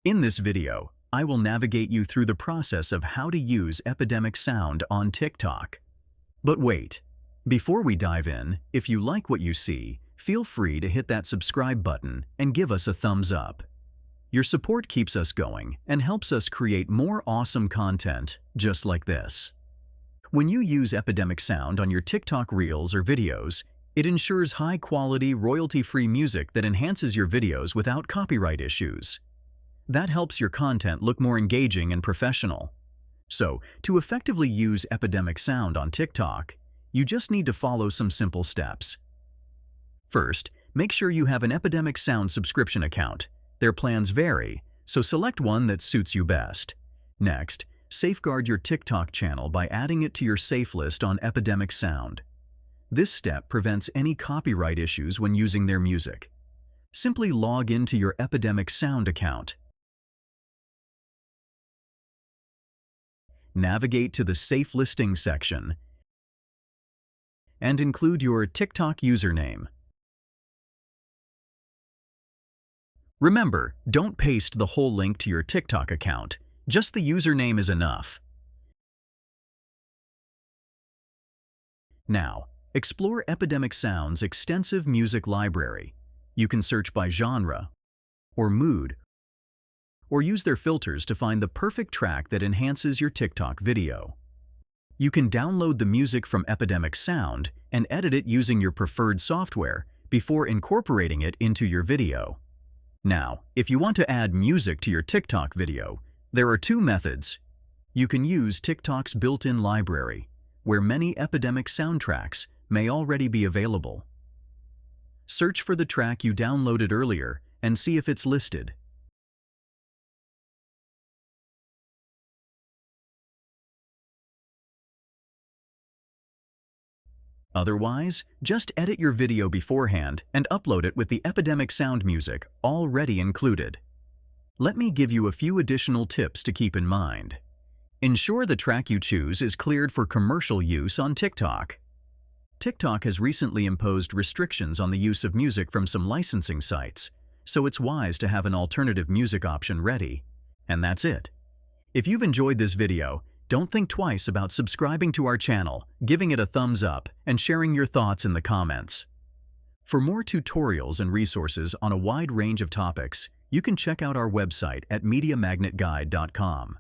In this video, I will navigate you through the process of how to use EpidemicSound on TikTok. But wait, before we dive in, if you like what you see, feel free to hit that subscribe button and give us a thumbs up. Your support keeps us going and helps us create more awesome content just like this. When you use EpidemicSound on your TikTok reels or videos, it ensures high-quality, royalty-free music that enhances your videos without copyright issues. That helps your content look more engaging and professional. So, to effectively use EpidemicSound on TikTok, you just need to follow some simple steps. First, make sure you have an EpidemicSound subscription account. Their plans vary, so select one that suits you best. Next, safeguard your TikTok channel by adding it to your safe list on EpidemicSound. This step prevents any copyright issues when using their music. Simply log into your EpidemicSound account. Navigate to the Safe Listing section and include your TikTok username. Remember, don't paste the whole link to your TikTok account. Just the username is enough. Now, explore EpidemicSound's extensive music library. You can search by genre or mood, or use their filters to find the perfect track that enhances your TikTok video. You can download the music from EpidemicSound and edit it using your preferred software before incorporating it into your video. Now, if you want to add music to your TikTok video, there are two methods. You can use TikTok's built-in library, where many EpidemicSound tracks may already be available. Search for the track you downloaded earlier and see if it's listed. Otherwise, just edit your video beforehand and upload it with the EpidemicSound music already included. Let me give you a few additional tips to keep in mind. Ensure the track you choose is cleared for commercial use on TikTok. TikTok has recently imposed restrictions on the use of music from some licensing sites, so it's wise to have an alternative music option ready. And that's it. If you've enjoyed this video, don't think twice about subscribing to our channel, giving it a thumbs up, and sharing your thoughts in the comments. For more tutorials and resources on a wide range of topics, you can check out our website at MediaMagnetGuide.com.